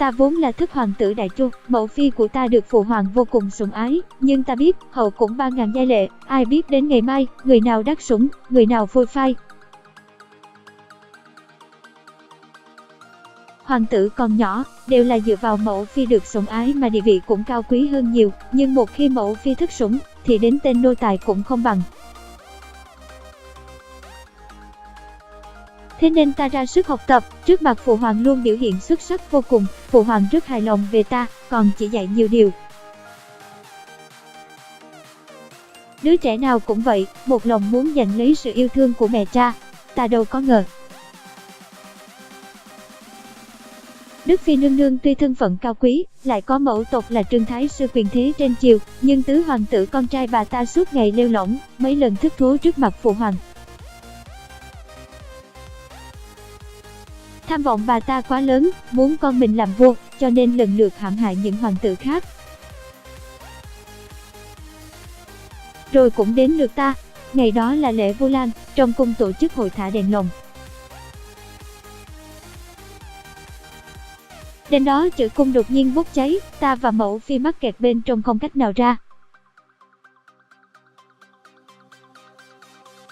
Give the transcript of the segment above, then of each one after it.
Ta vốn là thức hoàng tử Đại Chu, mẫu phi của ta được phụ hoàng vô cùng sủng ái, nhưng ta biết, hậu cũng 3000 giai lệ, ai biết đến ngày mai, người nào đắc sủng, người nào phôi phai. Hoàng tử còn nhỏ, đều là dựa vào mẫu phi được sủng ái mà địa vị cũng cao quý hơn nhiều, nhưng một khi mẫu phi thất sủng, thì đến tên nô tài cũng không bằng. Thế nên ta ra sức học tập, trước mặt phụ hoàng luôn biểu hiện xuất sắc vô cùng, phụ hoàng rất hài lòng về ta, còn chỉ dạy nhiều điều. Đứa trẻ nào cũng vậy, một lòng muốn giành lấy sự yêu thương của mẹ cha, ta đâu có ngờ. Đức phi nương nương tuy thân phận cao quý, lại có mẫu tộc là Trương Thái Sư quyền thế trên triều, nhưng tứ hoàng tử con trai bà ta suốt ngày lêu lỏng, mấy lần thất thố trước mặt phụ hoàng. Tham vọng bà ta quá lớn, muốn con mình làm vua, cho nên lần lượt hãm hại những hoàng tử khác. Rồi cũng đến lượt ta, ngày đó là lễ Vu Lan, trong cung tổ chức hội thả đèn lồng. Đến đó chữ cung đột nhiên bốc cháy, ta và mẫu phi mắc kẹt bên trong không cách nào ra.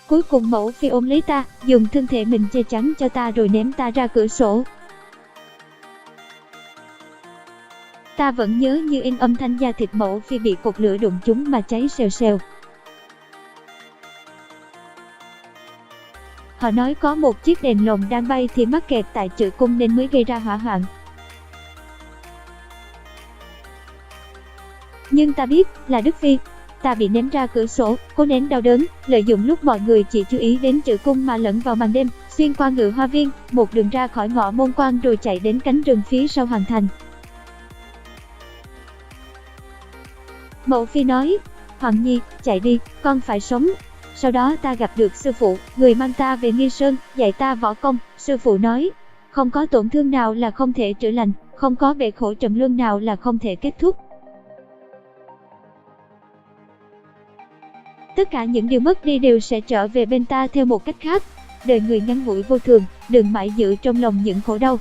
Cuối cùng mẫu phi ôm lấy ta, dùng thân thể mình che chắn cho ta rồi ném ta ra cửa sổ. Ta vẫn nhớ như in âm thanh da thịt mẫu phi bị cột lửa đụng trúng mà cháy xèo xèo. Họ nói có một chiếc đèn lồng đang bay thì mắc kẹt tại chữ cung nên mới gây ra hỏa hoạn. Nhưng ta biết là Đức phi. Ta bị ném ra cửa sổ, cố nén đau đớn, lợi dụng lúc mọi người chỉ chú ý đến chữ cung mà lẫn vào màn đêm, xuyên qua Ngự Hoa Viên, một đường ra khỏi ngõ môn quan rồi chạy đến cánh rừng phía sau hoàng thành. Mẫu phi nói, Hoàng Nhi, chạy đi, con phải sống. Sau đó ta gặp được sư phụ, người mang ta về Nghi Sơn, dạy ta võ công. Sư phụ nói, không có tổn thương nào là không thể chữa lành, không có bể khổ trầm luân nào là không thể kết thúc. Tất cả những điều mất đi đều sẽ trở về bên ta theo một cách khác. Đời người ngắn ngủi vô thường, đừng mãi giữ trong lòng những khổ đau.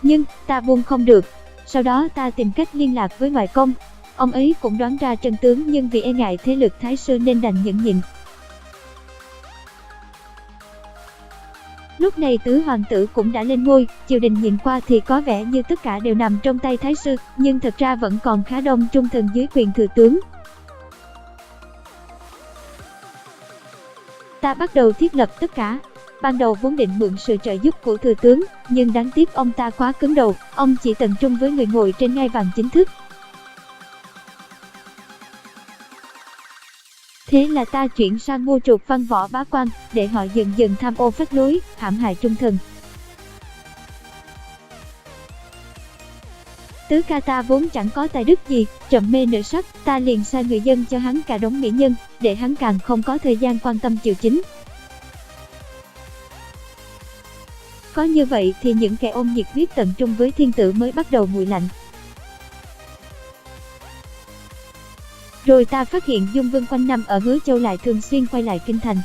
Nhưng, ta buông không được. Sau đó ta tìm cách liên lạc với ngoại công. Ông ấy cũng đoán ra chân tướng nhưng vì e ngại thế lực Thái Sư nên đành nhẫn nhịn. Lúc này tứ hoàng tử cũng đã lên ngôi, triều đình nhìn qua thì có vẻ như tất cả đều nằm trong tay Thái Sư, nhưng thật ra vẫn còn khá đông trung thần dưới quyền thừa tướng. Ta bắt đầu thiết lập tất cả. Ban đầu vốn định mượn sự trợ giúp của thừa tướng, nhưng đáng tiếc ông ta quá cứng đầu, ông chỉ tận trung với người ngồi trên ngai vàng chính thức. Thế là ta chuyển sang mua chuộc văn võ bá quan, để họ dần dần tham ô phách lối, hãm hại trung thần. Tứ ca ta vốn chẳng có tài đức gì, trầm mê nữ sắc, ta liền sai người dân cho hắn cả đống mỹ nhân, để hắn càng không có thời gian quan tâm triều chính. Có như vậy thì những kẻ ôm nhiệt huyết tận trung với thiên tử mới bắt đầu nguội lạnh. Rồi ta phát hiện Dung Vương quanh năm ở Hứa Châu lại thường xuyên quay lại kinh thành.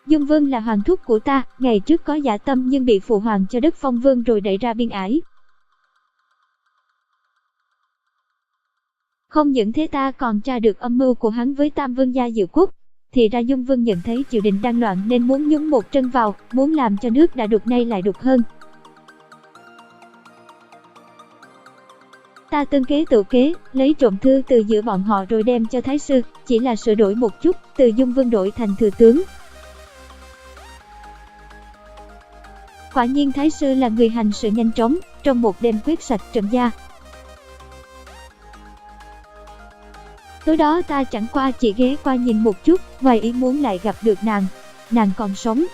Dung Vương là hoàng thúc của ta, ngày trước có dã tâm nhưng bị phụ hoàng cho đất phong vương rồi đẩy ra biên ải. Không những thế ta còn tra được âm mưu của hắn với Tam Vương gia Diệu Quốc. Thì ra Dung Vương nhận thấy triều đình đang loạn nên muốn nhúng một chân vào, muốn làm cho nước đã đục nay lại đục hơn. Ta tương kế tự kế, lấy trộm thư từ giữa bọn họ rồi đem cho Thái Sư, chỉ là sửa đổi một chút, từ Dung Vương đổi thành thừa tướng. Quả nhiên Thái Sư là người hành sự nhanh chóng, trong một đêm quét sạch Trầm gia. Tối đó ta chẳng qua chỉ ghé qua nhìn một chút, ngoài ý muốn lại gặp được nàng còn sống.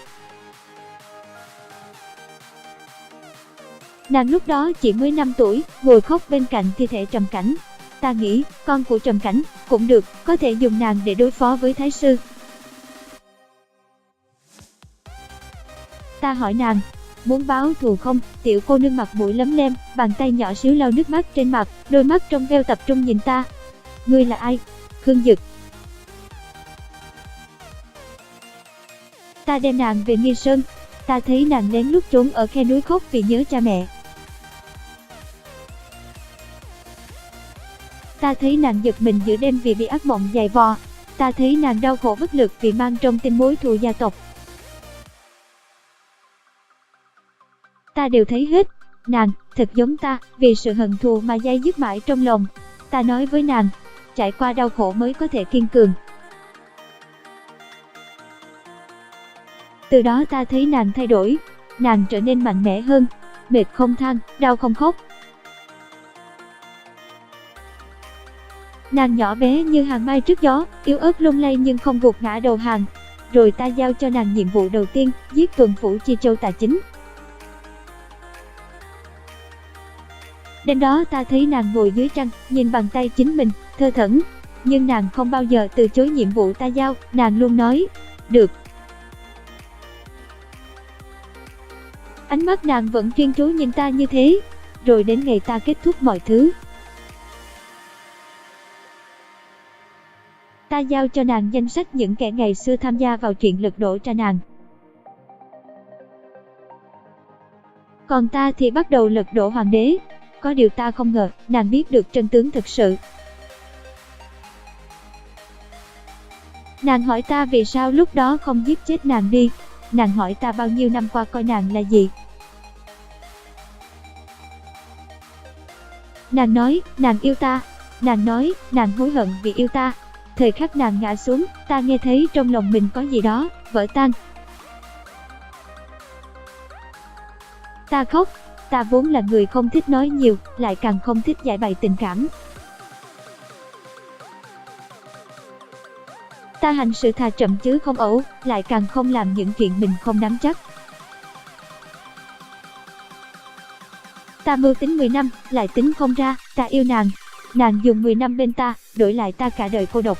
Nàng lúc đó chỉ mới 5 tuổi, ngồi khóc bên cạnh thi thể Trầm Cảnh. Ta nghĩ, con của Trầm Cảnh, cũng được, có thể dùng nàng để đối phó với Thái Sư. Ta hỏi nàng, muốn báo thù không? Tiểu cô nương mặt mũi lấm lem, bàn tay nhỏ xíu lau nước mắt trên mặt, đôi mắt trong veo tập trung nhìn ta. Ngươi là ai? Khương Dực. Ta đem nàng về Nghi Sơn, ta thấy nàng lén lút trốn ở khe núi khóc vì nhớ cha mẹ. Ta thấy nàng giật mình giữa đêm vì bị ác mộng dày vò. Ta thấy nàng đau khổ bất lực vì mang trong tim mối thù gia tộc. Ta đều thấy hết. Nàng, thật giống ta, vì sự hận thù mà day dứt mãi trong lòng. Ta nói với nàng, trải qua đau khổ mới có thể kiên cường. Từ đó ta thấy nàng thay đổi, nàng trở nên mạnh mẽ hơn, mệt không than, đau không khóc. Nàng nhỏ bé như hàng mai trước gió, yếu ớt lung lay nhưng không gục ngã đầu hàng. Rồi ta giao cho nàng nhiệm vụ đầu tiên, giết tuần phủ Chi Châu Tà Chính. Đêm đó ta thấy nàng ngồi dưới trăng, nhìn bàn tay chính mình, thơ thẩn. Nhưng nàng không bao giờ từ chối nhiệm vụ ta giao, nàng luôn nói, được. Ánh mắt nàng vẫn chuyên chú nhìn ta như thế, rồi đến ngày ta kết thúc mọi thứ. Ta giao cho nàng danh sách những kẻ ngày xưa tham gia vào chuyện lật đổ cha nàng. Còn ta thì bắt đầu lật đổ hoàng đế. Có điều ta không ngờ, nàng biết được chân tướng thực sự. Nàng hỏi ta vì sao lúc đó không giết chết nàng đi. Nàng hỏi ta bao nhiêu năm qua coi nàng là gì. Nàng nói, nàng yêu ta. Nàng nói, nàng hối hận vì yêu ta. Thời khắc nàng ngã xuống, ta nghe thấy trong lòng mình có gì đó, vỡ tan. Ta khóc. Ta vốn là người không thích nói nhiều, lại càng không thích giải bày tình cảm. Ta hành sự thà chậm chứ không ẩu, lại càng không làm những chuyện mình không nắm chắc. Ta mưu tính 10 năm, lại tính không ra, ta yêu nàng. Nàng dùng 10 năm bên ta, đổi lại ta cả đời cô độc.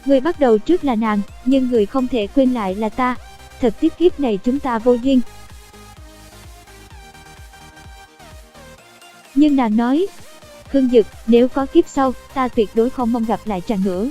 Người bắt đầu trước là nàng, nhưng người không thể quên lại là ta. Thật tiếc kiếp này chúng ta vô duyên. Nhưng nàng nói, Khương Dực, nếu có kiếp sau, ta tuyệt đối không mong gặp lại chàng nữa.